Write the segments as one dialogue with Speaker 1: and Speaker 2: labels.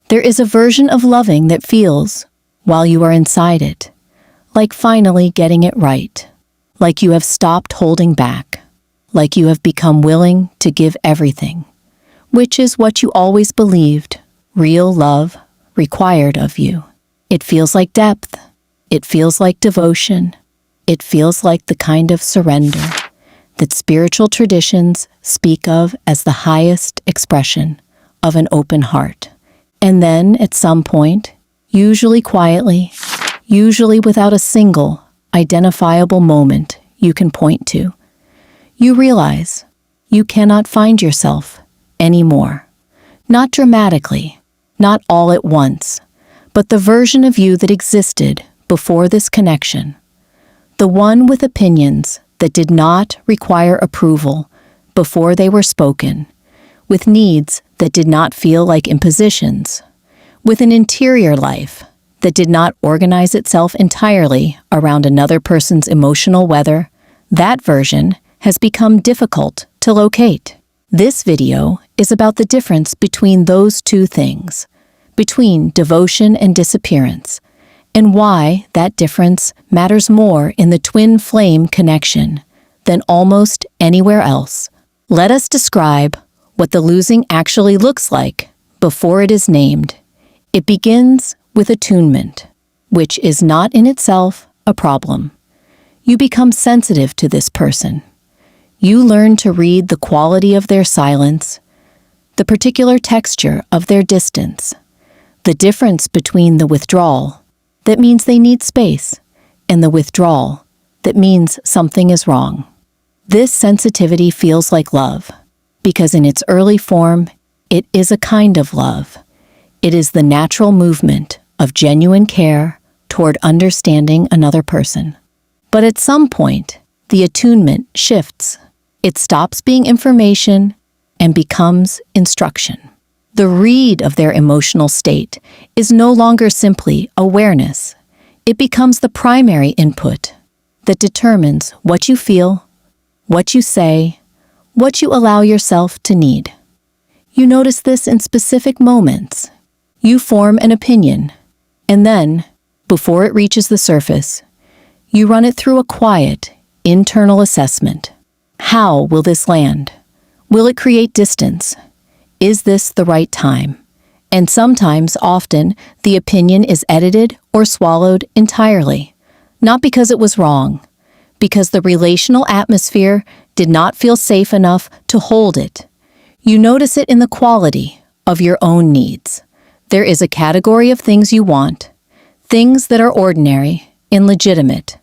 Speaker 1: There is a version of loving that feels, while you are inside it, like finally getting it right, like you have stopped holding back, like you have become willing to give everything, which is what you always believed real love required of you. It feels like depth. It feels like devotion. It feels like the kind of surrender that spiritual traditions speak of as the highest expression of an open heart. And then, at some point, usually quietly, usually without a single identifiable moment you can point to, you realize you cannot find yourself anymore. Not dramatically, not all at once, but the version of you that existed before this connection, the one with opinions that did not require approval before they were spoken, with needs that did not feel like impositions, with an interior life that did not organize itself entirely around another person's emotional weather. That version has become difficult to locate. This video is about the difference between those two things, between devotion and disappearance, and why that difference matters more in the twin flame connection than almost anywhere else. Let us describe what the losing actually looks like before it is named. It begins with attunement, which is not in itself a problem. You become sensitive to this person. You learn to read the quality of their silence, the particular texture of their distance, the difference between the withdrawal that means they need space and the withdrawal that means something is wrong. This sensitivity feels like love, because in its early form, it is a kind of love. It is the natural movement of genuine care toward understanding another person. But at some point, the attunement shifts. It stops being information and becomes instruction. The read of their emotional state is no longer simply awareness. It becomes the primary input that determines what you feel, what you say, what you allow yourself to need. You notice this in specific moments. You form an opinion, and then, before it reaches the surface, you run it through a quiet, internal assessment. How will this land? Will it create distance? Is this the right time? And sometimes, often, the opinion is edited or swallowed entirely. Not because it was wrong, because the relational atmosphere did not feel safe enough to hold it. You notice it in the quality of your own needs. There is a category of things you want, things that are ordinary and legitimate,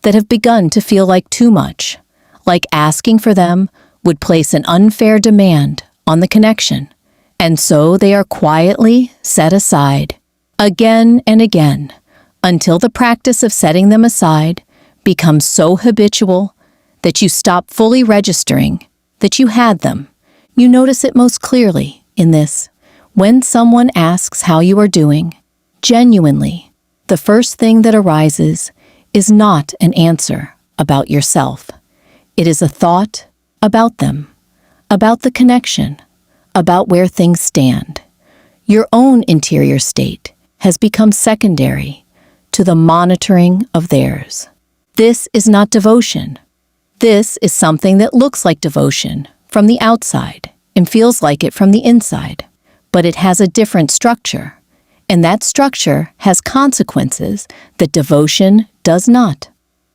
Speaker 1: that have begun to feel like too much, like asking for them would place an unfair demand on the connection, and so they are quietly set aside, again and again, until the practice of setting them aside becomes so habitual that you stop fully registering that you had them. You notice it most clearly in this. When someone asks how you are doing, genuinely, the first thing that arises is not an answer about yourself. It is a thought about them, about the connection, about where things stand. Your own interior state has become secondary to the monitoring of theirs. This is not devotion. This is something that looks like devotion from the outside and feels like it from the inside. But it has a different structure, and that structure has consequences that devotion does not.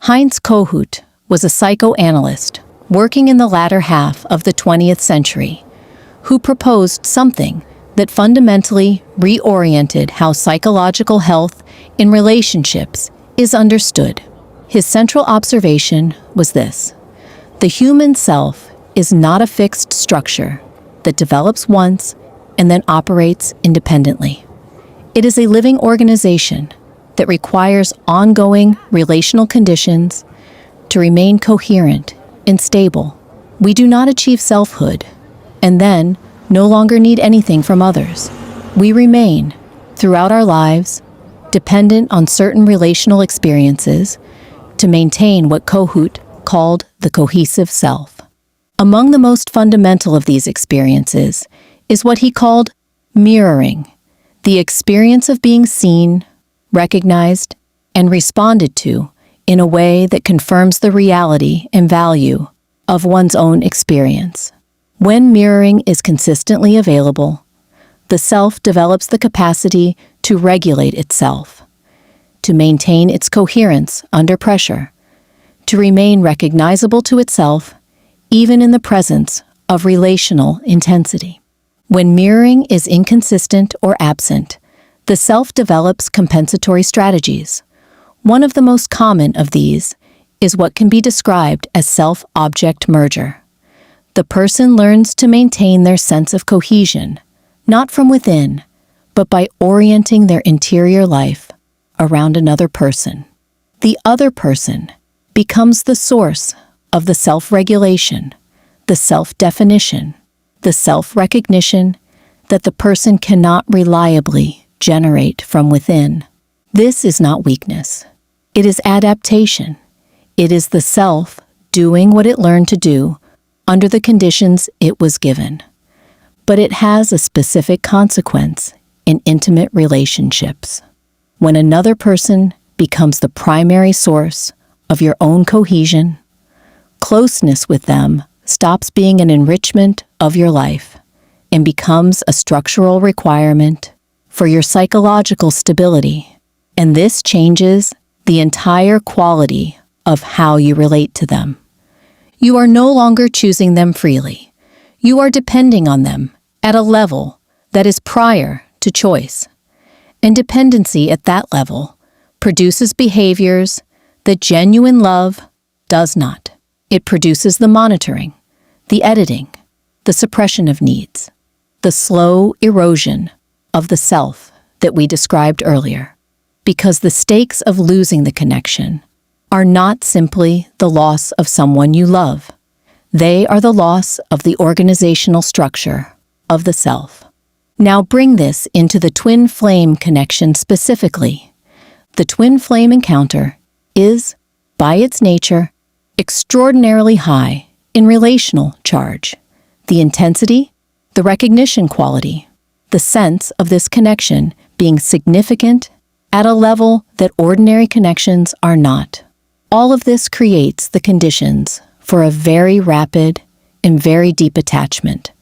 Speaker 1: Heinz Kohut was a psychoanalyst working in the latter half of the 20th century who proposed something that fundamentally reoriented how psychological health in relationships is understood. His central observation was this: the human self is not a fixed structure that develops once and then operates independently. It is a living organization that requires ongoing relational conditions to remain coherent and stable. We do not achieve selfhood and then no longer need anything from others. We remain, throughout our lives, dependent on certain relational experiences to maintain what Kohut called the cohesive self. Among the most fundamental of these experiences is what he called mirroring. The experience of being seen, recognized, and responded to in a way that confirms the reality and value of one's own experience. When mirroring is consistently available, the self develops the capacity to regulate itself, to maintain its coherence under pressure, to remain recognizable to itself even in the presence of relational intensity. When mirroring is inconsistent or absent, the self develops compensatory strategies. One of the most common of these is what can be described as self-object merger. The person learns to maintain their sense of cohesion, not from within, but by orienting their interior life around another person. The other person becomes the source of the self-regulation, the self-definition, the self-recognition that the person cannot reliably generate from within. This is not weakness. It is adaptation. It is the self doing what it learned to do under the conditions it was given. But it has a specific consequence in intimate relationships. When another person becomes the primary source of your own cohesion, closeness with them stops being an enrichment of your life and becomes a structural requirement for your psychological stability. And this changes the entire quality of how you relate to them. You are no longer choosing them freely. You are depending on them at a level that is prior to choice. And dependency at that level produces behaviors that genuine love does not. It produces the monitoring, the editing, the suppression of needs, the slow erosion of the self that we described earlier. Because the stakes of losing the connection are not simply the loss of someone you love. They are the loss of the organizational structure of the self. Now bring this into the twin flame connection specifically. The twin flame encounter is, by its nature, extraordinarily high in relational charge. The intensity, the recognition quality, the sense of this connection being significant at a level that ordinary connections are not. All of this creates the conditions for a very rapid and very deep attachment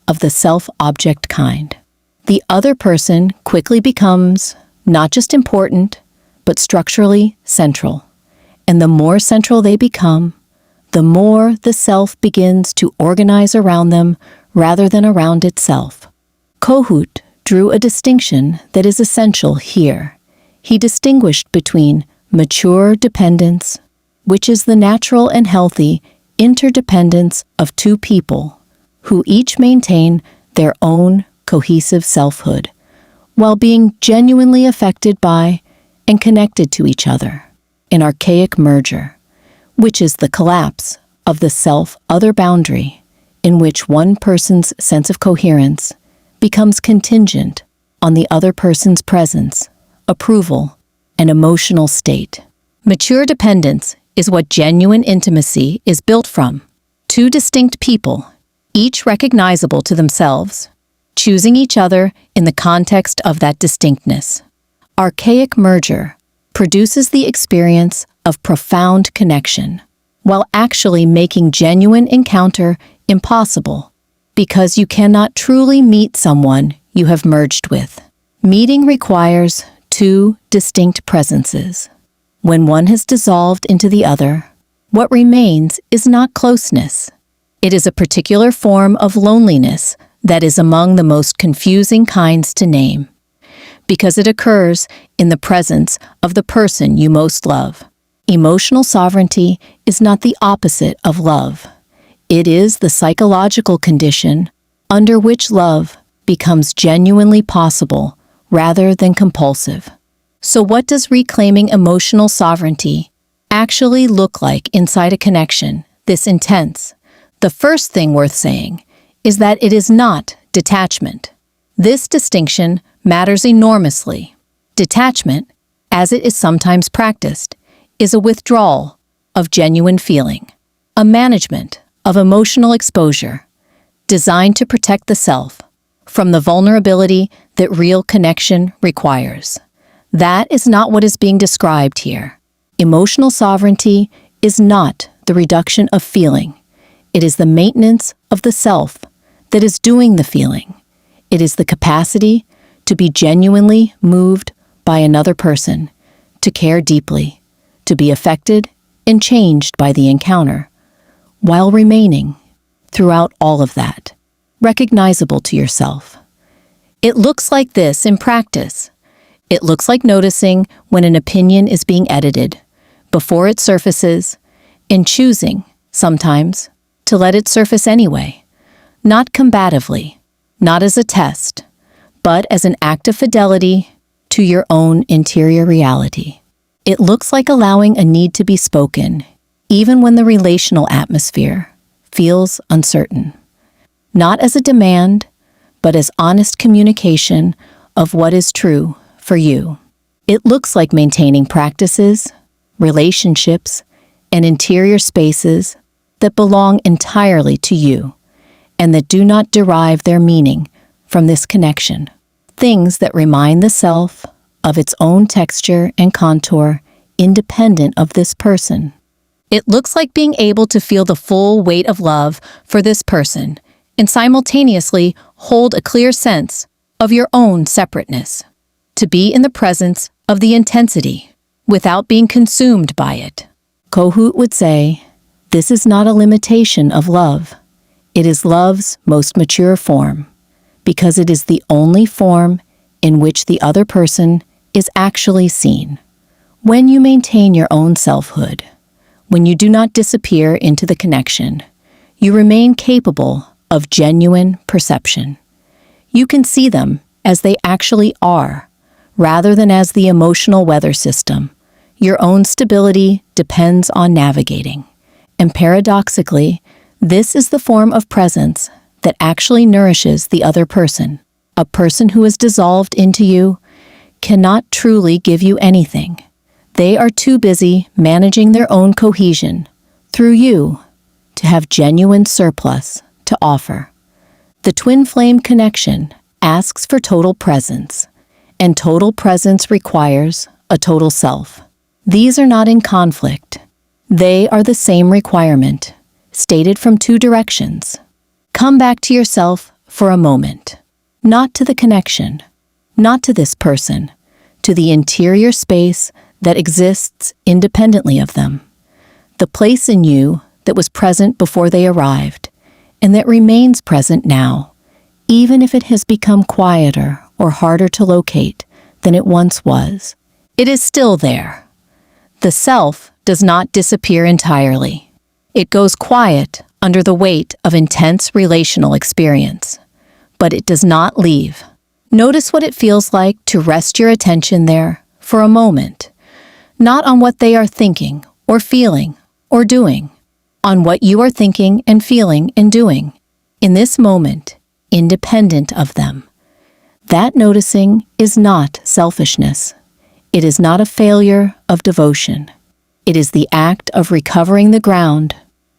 Speaker 1: of the self-object kind. The other person quickly becomes not just important, but structurally central. And the more central they become, the more the self begins to organize around them rather than around itself. Kohut drew a distinction that is essential here. He distinguished between mature dependence, which is the natural and healthy interdependence of two people who each maintain their own cohesive selfhood, while being genuinely affected by and connected to each other, an archaic merger, which is the collapse of the self-other boundary in which one person's sense of coherence becomes contingent on the other person's presence, approval, and emotional state. Mature dependence is what genuine intimacy is built from. Two distinct people, each recognizable to themselves, choosing each other in the context of that distinctness. Archaic merger produces the experience of profound connection, while actually making genuine encounter impossible, because you cannot truly meet someone you have merged with. Meeting requires two distinct presences. When one has dissolved into the other, what remains is not closeness. It is a particular form of loneliness that is among the most confusing kinds to name, because it occurs in the presence of the person you most love. Emotional sovereignty is not the opposite of love. It is the psychological condition under which love becomes genuinely possible rather than compulsive. So what does reclaiming emotional sovereignty actually look like inside a connection this intense? The first thing worth saying is that it is not detachment. This distinction matters enormously. Detachment, as it is sometimes practiced, is a withdrawal of genuine feeling, a management of emotional exposure, designed to protect the self from the vulnerability that real connection requires. That is not what is being described here. Emotional sovereignty is not the reduction of feeling. It is the maintenance of the self that is doing the feeling. It is the capacity to be genuinely moved by another person, to care deeply, to be affected and changed by the encounter, while remaining, throughout all of that, recognizable to yourself. It looks like this in practice. It looks like noticing when an opinion is being edited before it surfaces, and choosing, sometimes, to let it surface anyway, not combatively, not as a test, but as an act of fidelity to your own interior reality. It looks like allowing a need to be spoken, even when the relational atmosphere feels uncertain, not as a demand, but as honest communication of what is true for you. It looks like maintaining practices, relationships, and interior spaces that belong entirely to you and that do not derive their meaning from this connection. Things that remind the self of its own texture and contour independent of this person. It looks like being able to feel the full weight of love for this person and simultaneously hold a clear sense of your own separateness. To be in the presence of the intensity without being consumed by it. Kohut would say, this is not a limitation of love. It is love's most mature form, because it is the only form in which the other person is actually seen. When you maintain your own selfhood, when you do not disappear into the connection, you remain capable of genuine perception. You can see them as they actually are, rather than as the emotional weather system your own stability depends on navigating. And paradoxically, this is the form of presence that actually nourishes the other person. A person who is dissolved into you cannot truly give you anything. They are too busy managing their own cohesion through you to have genuine surplus to offer. The twin flame connection asks for total presence, and total presence requires a total self. These are not in conflict. They are the same requirement, stated from two directions. Come back to yourself for a moment, not to the connection, not to this person, to the interior space that exists independently of them, the place in you that was present before they arrived, and that remains present now, even if it has become quieter or harder to locate than it once was. It is still there. The self does not disappear entirely. It goes quiet under the weight of intense relational experience, but it does not leave. Notice what it feels like to rest your attention there for a moment, not on what they are thinking or feeling or doing, on what you are thinking and feeling and doing in this moment, independent of them. That noticing is not selfishness. It is not a failure of devotion. It is the act of recovering the ground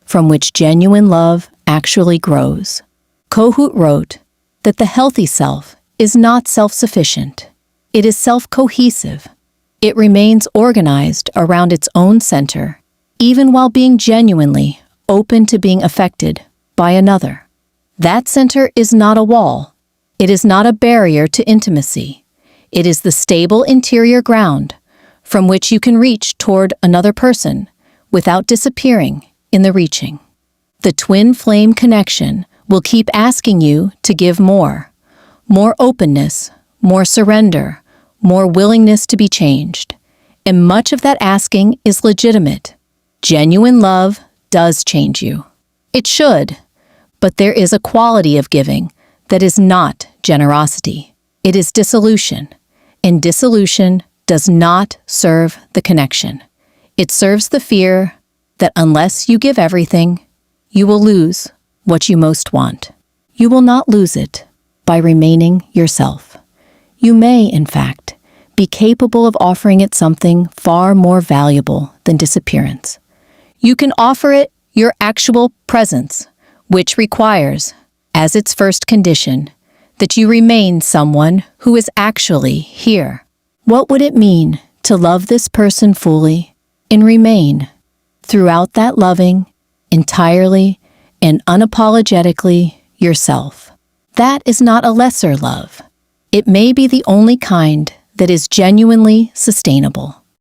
Speaker 1: from which genuine love actually grows. Kohut wrote that the healthy self is not self-sufficient. It is self-cohesive. It remains organized around its own center, even while being genuinely open to being affected by another. That center is not a wall. It is not a barrier to intimacy. It is the stable interior ground from which you can reach toward another person without disappearing in the reaching. The twin flame connection will keep asking you to give more openness, more surrender, more willingness to be changed. And much of that asking is legitimate. Genuine love does change you. It should, but there is a quality of giving that is not generosity. It is dissolution, and dissolution does not serve the connection. It serves the fear that unless you give everything, you will lose what you most want. You will not lose it by remaining yourself. You may, in fact, be capable of offering it something far more valuable than disappearance. You can offer it your actual presence, which requires, as its first condition, that you remain someone who is actually here. What would it mean to love this person fully and remain throughout that loving, entirely and unapologetically yourself? That is not a lesser love. It may be the only kind that is genuinely sustainable.